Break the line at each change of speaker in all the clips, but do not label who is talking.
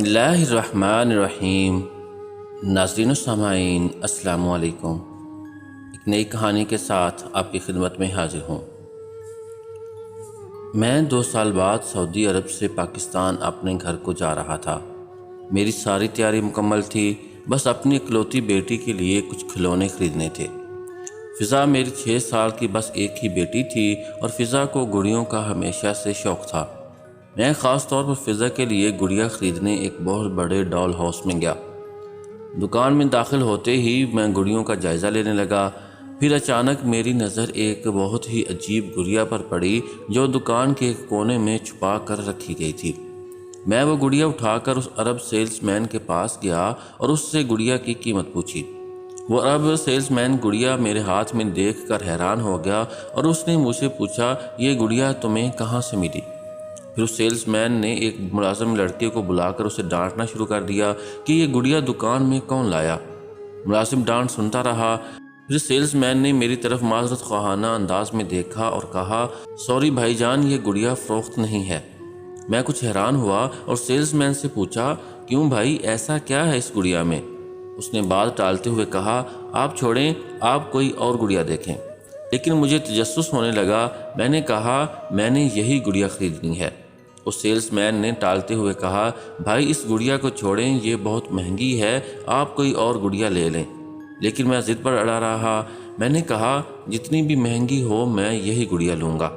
اللہ الرحمن الرحیم۔ ناظرین و سامعین السلام علیکم۔ ایک نئی کہانی کے ساتھ آپ کی خدمت میں حاضر ہوں۔ میں 2 سال بعد سعودی عرب سے پاکستان اپنے گھر کو جا رہا تھا۔ میری ساری تیاری مکمل تھی، بس اپنی اکلوتی بیٹی کے لیے کچھ کھلونے خریدنے تھے۔ فضا میری 6 سال کی بس ایک ہی بیٹی تھی اور فضا کو گڑیوں کا ہمیشہ سے شوق تھا۔ میں خاص طور پر فضا کے لیے گڑیا خریدنے ایک بہت بڑے ڈال ہاؤس میں گیا۔ دکان میں داخل ہوتے ہی میں گڑیوں کا جائزہ لینے لگا، پھر اچانک میری نظر ایک بہت ہی عجیب گڑیا پر پڑی جو دکان کے ایک کونے میں چھپا کر رکھی گئی تھی۔ میں وہ گڑیا اٹھا کر اس عرب سیلز مین کے پاس گیا اور اس سے گڑیا کی قیمت پوچھی۔ وہ عرب سیلز مین گڑیا میرے ہاتھ میں دیکھ کر حیران ہو گیا اور اس نے مجھ سے پوچھا، یہ گڑیا تمہیں کہاں سے ملی؟ پھر اس سیلز مین نے ایک ملازم لڑکے کو بلا کر اسے ڈانٹنا شروع کر دیا کہ یہ گڑیا دکان میں کون لایا؟ ملازم ڈانٹ سنتا رہا۔ پھر سیلز مین نے میری طرف معذرت خواہانہ انداز میں دیکھا اور کہا، سوری بھائی جان، یہ گڑیا فروخت نہیں ہے۔ میں کچھ حیران ہوا اور سیلز مین سے پوچھا، کیوں بھائی، ایسا کیا ہے اس گڑیا میں؟ اس نے بات ٹالتے ہوئے کہا، آپ چھوڑیں، آپ کوئی اور گڑیا دیکھیں۔ لیکن مجھے تجسس ہونے لگا۔ میں نے کہا، میں نے یہی گڑیا خریدنی ہے۔ اس سیلز مین نے ٹالتے ہوئے کہا، بھائی اس گڑیا کو چھوڑیں، یہ بہت مہنگی ہے، آپ کوئی اور گڑیا لے لیں۔ لیکن میں ضد پر اڑا رہا۔ میں نے کہا، جتنی بھی مہنگی ہو میں یہی گڑیا لوں گا۔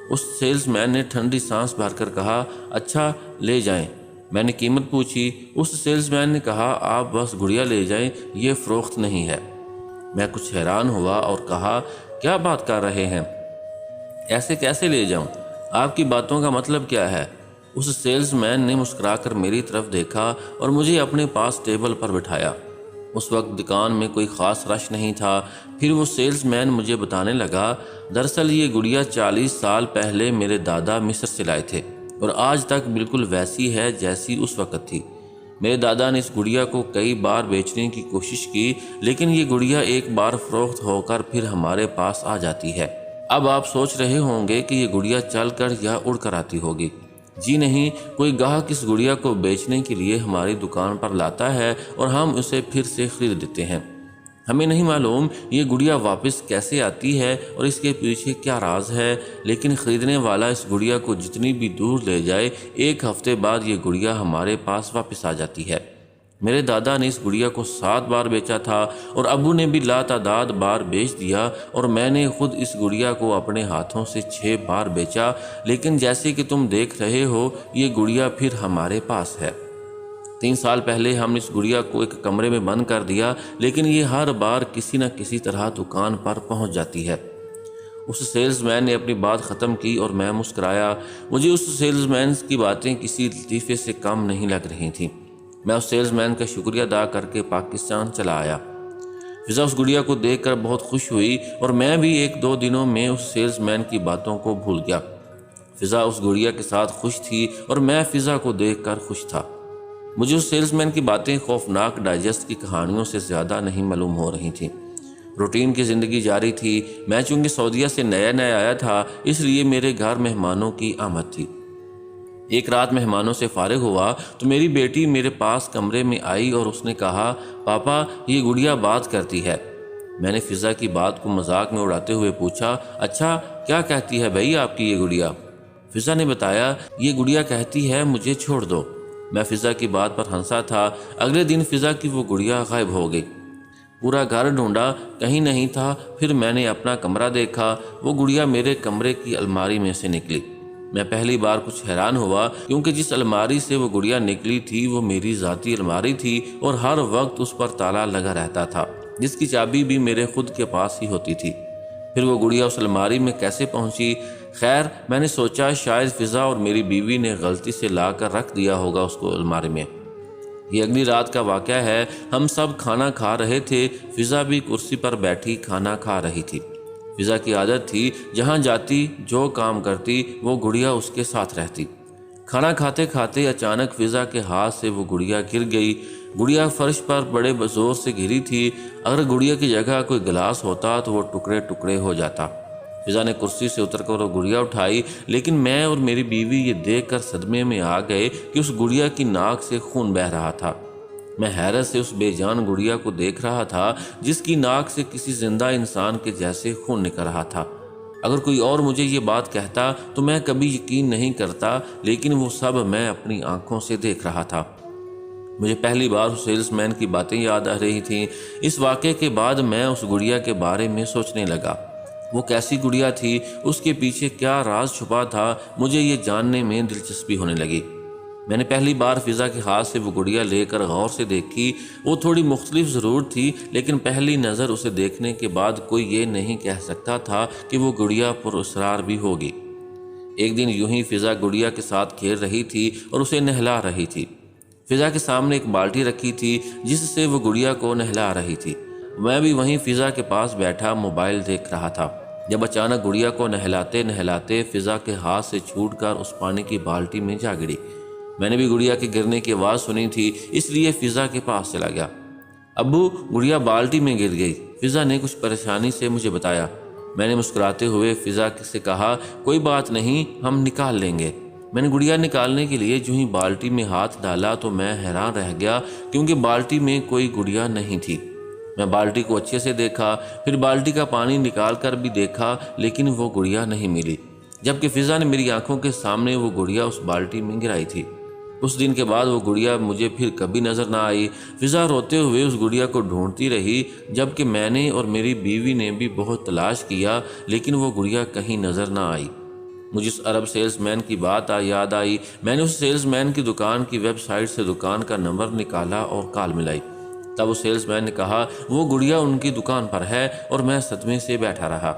اس سیلز مین نے ٹھنڈی سانس بھر کر کہا، اچھا لے جائیں۔ میں نے قیمت پوچھی۔ اس سیلز مین نے کہا، آپ بس گڑیا لے جائیں، یہ فروخت نہیں ہے۔ میں کچھ حیران ہوا اور کہا، کیا بات کر رہے ہیں؟ ایسے کیسے لے جاؤں؟ آپ کی باتوں کا مطلب کیا ہے؟ اس سیلز مین نے مسکرا کر میری طرف دیکھا اور مجھے اپنے پاس ٹیبل پر بٹھایا۔ اس وقت دکان میں کوئی خاص رش نہیں تھا۔ پھر وہ سیلز مین مجھے بتانے لگا، دراصل یہ گڑیا 40 سال پہلے میرے دادا مصر سے لائے تھے اور آج تک بالکل ویسی ہے جیسی اس وقت تھی۔ میرے دادا نے اس گڑیا کو کئی بار بیچنے کی کوشش کی، لیکن یہ گڑیا ایک بار فروخت ہو کر پھر ہمارے پاس آ جاتی ہے۔ اب آپ سوچ رہے ہوں گے کہ یہ گڑیا چل کر یا اڑ کر آتی ہوگی۔ جی نہیں، کوئی گاہک اس گڑیا کو بیچنے کے لیے ہماری دکان پر لاتا ہے اور ہم اسے پھر سے خرید لیتے ہیں۔ ہمیں نہیں معلوم یہ گڑیا واپس کیسے آتی ہے اور اس کے پیچھے کیا راز ہے، لیکن خریدنے والا اس گڑیا کو جتنی بھی دور لے جائے، 1 ہفتے بعد یہ گڑیا ہمارے پاس واپس آ جاتی ہے۔ میرے دادا نے اس گڑیا کو 7 بار بیچا تھا اور ابو نے بھی لاتعداد بار بیچ دیا، اور میں نے خود اس گڑیا کو اپنے ہاتھوں سے 6 بار بیچا، لیکن جیسے کہ تم دیکھ رہے ہو یہ گڑیا پھر ہمارے پاس ہے۔ 3 سال پہلے ہم اس گڑیا کو ایک کمرے میں بند کر دیا، لیکن یہ ہر بار کسی نہ کسی طرح دکان پر پہنچ جاتی ہے۔ اس سیلز مین نے اپنی بات ختم کی اور میں مسکرایا۔ مجھے اس سیلز مین کی باتیں کسی لطیفے سے کم نہیں لگ رہی تھیں۔ میں اس سیلز مین کا شکریہ ادا کر کے پاکستان چلا آیا۔ فضا اس گڑیا کو دیکھ کر بہت خوش ہوئی اور میں بھی 1-2 دنوں میں اس سیلز مین کی باتوں کو بھول گیا۔ فضا اس گڑیا کے ساتھ خوش تھی اور میں فضا کو دیکھ کر خوش تھا۔ مجھے اس سیلز مین کی باتیں خوفناک ڈائجسٹ کی کہانیوں سے زیادہ نہیں معلوم ہو رہی تھیں۔ روٹین کی زندگی جاری تھی۔ میں چونکہ سعودیہ سے نیا آیا تھا، اس لیے میرے گھر مہمانوں کی آمد تھی۔ ایک رات مہمانوں سے فارغ ہوا تو میری بیٹی میرے پاس کمرے میں آئی اور اس نے کہا، پاپا یہ گڑیا بات کرتی ہے۔ میں نے فضا کی بات کو مذاق میں اڑاتے ہوئے پوچھا، اچھا کیا کہتی ہے بھائی آپ کی یہ گڑیا؟ فضا نے بتایا، یہ گڑیا کہتی ہے مجھے چھوڑ دو۔ میں فضا کی بات پر ہنسا تھا۔ اگلے دن فضا کی وہ گڑیا غائب ہو گئی۔ پورا گھر ڈھونڈا، کہیں نہیں تھا۔ پھر میں نے اپنا کمرہ دیکھا، وہ گڑیا میرے کمرے کی الماری میں سے نکلی۔ میں پہلی بار کچھ حیران ہوا، کیونکہ جس الماری سے وہ گڑیا نکلی تھی وہ میری ذاتی الماری تھی اور ہر وقت اس پر تالا لگا رہتا تھا، جس کی چابی بھی میرے خود کے پاس ہی ہوتی تھی۔ پھر وہ گڑیا اس الماری میں کیسے پہنچی؟ خیر، میں نے سوچا شاید فضا اور میری بیوی نے غلطی سے لا کر رکھ دیا ہوگا اس کو الماری میں۔ یہ اگلی رات کا واقعہ ہے۔ ہم سب کھانا کھا رہے تھے۔ فضا بھی کرسی پر بیٹھی کھانا کھا رہی تھی۔ فضا کی عادت تھی، جہاں جاتی جو کام کرتی وہ گڑیا اس کے ساتھ رہتی۔ کھانا کھاتے کھاتے اچانک فضا کے ہاتھ سے وہ گڑیا گر گئی۔ گڑیا فرش پر بڑے زور سے گری تھی۔ اگر گڑیا کی جگہ کوئی گلاس ہوتا تو وہ ٹکڑے ٹکڑے ہو جاتا۔ فضا نے کرسی سے اتر کر وہ گڑیا اٹھائی، لیکن میں اور میری بیوی یہ دیکھ کر صدمے میں آ گئے کہ اس گڑیا کی ناک سے خون بہہ رہا تھا۔ میں حیرت سے اس بے جان گڑیا کو دیکھ رہا تھا جس کی ناک سے کسی زندہ انسان کے جیسے خون نکل رہا تھا۔ اگر کوئی اور مجھے یہ بات کہتا تو میں کبھی یقین نہیں کرتا، لیکن وہ سب میں اپنی آنکھوں سے دیکھ رہا تھا۔ مجھے پہلی بار اس سیلز مین کی باتیں یاد آ رہی تھیں۔ اس واقعے کے بعد میں اس گڑیا کے بارے میں سوچنے لگا۔ وہ کیسی گڑیا تھی، اس کے پیچھے کیا راز چھپا تھا، مجھے یہ جاننے میں دلچسپی ہونے لگی۔ میں نے پہلی بار فضا کے ہاتھ سے وہ گڑیا لے کر غور سے دیکھی۔ وہ تھوڑی مختلف ضرور تھی، لیکن پہلی نظر اسے دیکھنے کے بعد کوئی یہ نہیں کہہ سکتا تھا کہ وہ گڑیا پر اسرار بھی ہوگی۔ ایک دن یوں ہی فضا گڑیا کے ساتھ کھیل رہی تھی اور اسے نہلا رہی تھی۔ فضا کے سامنے ایک بالٹی رکھی تھی جس سے وہ گڑیا کو نہلا رہی تھی۔ میں بھی وہیں فضا کے پاس بیٹھا موبائل دیکھ رہا تھا، جب اچانک گڑیا کو نہلاتے نہلاتے فضا کے ہاتھ سے چھوٹ کر اس پانی کی بالٹی میں جا گری۔ میں نے بھی گڑیا کے گرنے کی آواز سنی تھی، اس لیے فضا کے پاس چلا گیا۔ ابو، گڑیا بالٹی میں گر گئی، فضا نے کچھ پریشانی سے مجھے بتایا۔ میں نے مسکراتے ہوئے فضا سے کہا، کوئی بات نہیں، ہم نکال لیں گے۔ میں نے گڑیا نکالنے کے لیے جو ہی بالٹی میں ہاتھ ڈالا تو میں حیران رہ گیا، کیونکہ بالٹی میں کوئی گڑیا نہیں تھی۔ میں بالٹی کو اچھے سے دیکھا، پھر بالٹی کا پانی نکال کر بھی دیکھا، لیکن وہ گڑیا نہیں ملی، جبکہ فضا نے میری آنکھوں کے سامنے وہ گڑیا اس بالٹی میں گرائی تھی۔ اس دن کے بعد وہ گڑیا مجھے پھر کبھی نظر نہ آئی۔ فضا روتے ہوئے اس گڑیا کو ڈھونڈتی رہی، جبکہ میں نے اور میری بیوی نے بھی بہت تلاش کیا، لیکن وہ گڑیا کہیں نظر نہ آئی۔ مجھے اس عرب سیلز مین کی بات یاد آئی۔ میں نے اس سیلز مین کی دکان کی ویب سائٹ سے دکان کا نمبر نکالا اور کال ملائی۔ تب اس سیلز مین نے کہا وہ گڑیا ان کی دکان پر ہے، اور میں صدمے سے بیٹھا رہا۔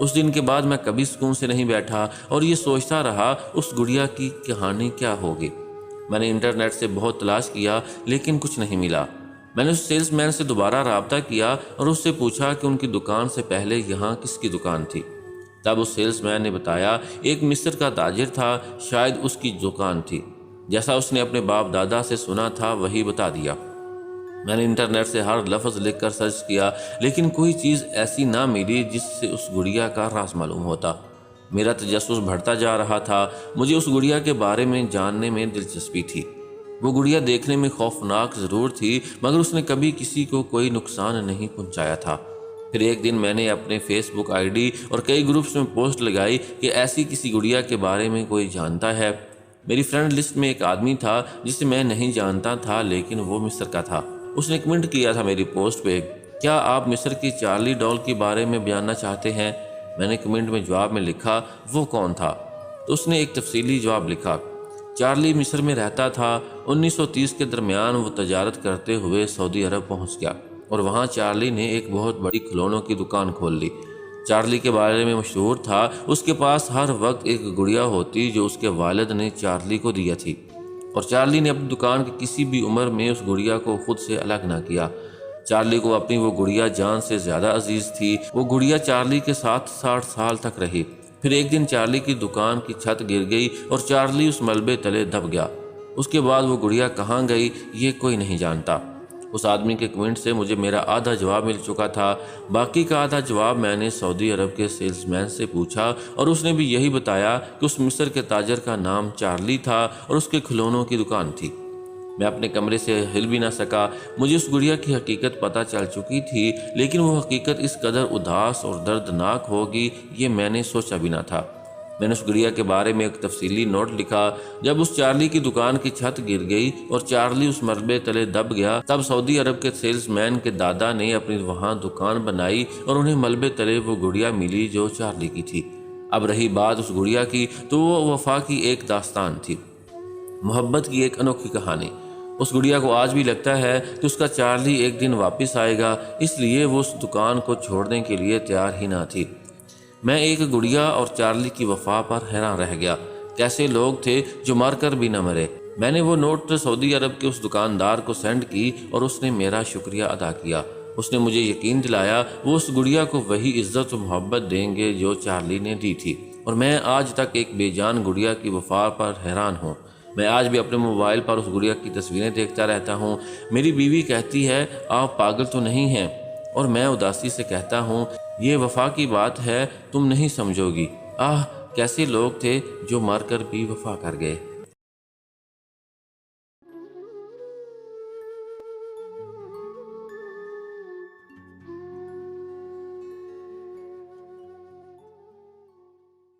اس دن کے بعد میں کبھی سکون سے نہیں بیٹھا اور یہ سوچتا رہا اس گڑیا کی کہانی کیا ہوگی۔ میں نے انٹرنیٹ سے بہت تلاش کیا، لیکن کچھ نہیں ملا۔ میں نے اس سیلز مین سے دوبارہ رابطہ کیا اور اس سے پوچھا کہ ان کی دکان سے پہلے یہاں کس کی دکان تھی۔ تب اس سیلز مین نے بتایا ایک مصر کا تاجر تھا، شاید اس کی دکان تھی۔ جیسا اس نے اپنے باپ دادا سے سنا تھا وہی بتا دیا۔ میں نے انٹرنیٹ سے ہر لفظ لکھ کر سرچ کیا، لیکن کوئی چیز ایسی نہ ملی جس سے اس گڑیا کا راز معلوم ہوتا۔ میرا تجسس بڑھتا جا رہا تھا۔ مجھے اس گڑیا کے بارے میں جاننے میں دلچسپی تھی۔ وہ گڑیا دیکھنے میں خوفناک ضرور تھی، مگر اس نے کبھی کسی کو کوئی نقصان نہیں پہنچایا تھا۔ پھر ایک دن میں نے اپنے فیس بک آئی ڈی اور کئی گروپس میں پوسٹ لگائی کہ ایسی کسی گڑیا کے بارے میں کوئی جانتا ہے۔ میری فرینڈ لسٹ میں ایک آدمی تھا جسے میں نہیں جانتا تھا، لیکن وہ مصر کا تھا۔ اس نے کمنٹ کیا تھا میری پوسٹ پہ، کیا آپ مصر کی چارلی ڈال کے بارے میں جاننا چاہتے ہیں؟ میں نے کمنٹ میں جواب میں لکھا وہ کون تھا؟ تو اس نے ایک تفصیلی جواب لکھا، چارلی مصر میں رہتا تھا۔ 1930 کے درمیان وہ تجارت کرتے ہوئے سعودی عرب پہنچ گیا، اور وہاں چارلی نے ایک بہت بڑی کھلونوں کی دکان کھول لی۔ چارلی کے بارے میں مشہور تھا اس کے پاس ہر وقت ایک گڑیا ہوتی جو اس کے والد نے چارلی کو دیا تھی، اور چارلی نے اپنی دکان کی کسی بھی عمر میں اس گڑیا کو خود سے الگ نہ کیا۔ چارلی کو اپنی وہ گڑیا جان سے زیادہ عزیز تھی۔ وہ گڑیا چارلی کے ساتھ 60 سال تک رہی۔ پھر ایک دن چارلی کی دکان کی چھت گر گئی اور چارلی اس ملبے تلے دب گیا۔ اس کے بعد وہ گڑیا کہاں گئی یہ کوئی نہیں جانتا۔ اس آدمی کے کمنٹ سے مجھے میرا آدھا جواب مل چکا تھا۔ باقی کا آدھا جواب میں نے سعودی عرب کے سیلز مین سے پوچھا، اور اس نے بھی یہی بتایا کہ اس مصر کے تاجر کا نام چارلی تھا اور اس کے کھلونوں کی دکان تھی۔ میں اپنے کمرے سے ہل بھی نہ سکا۔ مجھے اس گڑیا کی حقیقت پتہ چل چکی تھی، لیکن وہ حقیقت اس قدر اداس اور دردناک ہوگی یہ میں نے سوچا بھی نہ تھا۔ میں نے اس گڑیا کے بارے میں ایک تفصیلی نوٹ لکھا۔ جب اس چارلی کی دکان کی چھت گر گئی اور چارلی اس ملبے تلے دب گیا، تب سعودی عرب کے سیلز مین کے دادا نے اپنی وہاں دکان بنائی اور انہیں ملبے تلے وہ گڑیا ملی جو چارلی کی تھی۔ اب رہی بات اس گڑیا کی، تو وہ وفا کی ایک داستان تھی، محبت کی ایک انوکھی کہانی۔ اس گڑیا کو آج بھی لگتا ہے کہ اس کا چارلی ایک دن واپس آئے گا، اس لیے وہ اس دکان کو چھوڑنے کے لیے تیار ہی نہ تھی۔ میں ایک گڑیا اور چارلی کی وفا پر حیران رہ گیا۔ کیسے لوگ تھے جو مر کر بھی نہ مرے۔ میں نے وہ نوٹ سعودی عرب کے اس دکاندار کو سینڈ کی اور اس نے میرا شکریہ ادا کیا۔ اس نے مجھے یقین دلایا وہ اس گڑیا کو وہی عزت و محبت دیں گے جو چارلی نے دی تھی، اور میں آج تک ایک بے جان گڑیا کی وفا پر حیران ہوں۔ میں آج بھی اپنے موبائل پر اس گڑیا کی تصویریں دیکھتا رہتا ہوں۔ میری بیوی کہتی ہے آپ پاگل تو نہیں ہیں، اور میں اداسی سے کہتا ہوں یہ وفا کی بات ہے، تم نہیں سمجھو گی۔ آہ، کیسے لوگ تھے جو مر کر بھی وفا کر گئے۔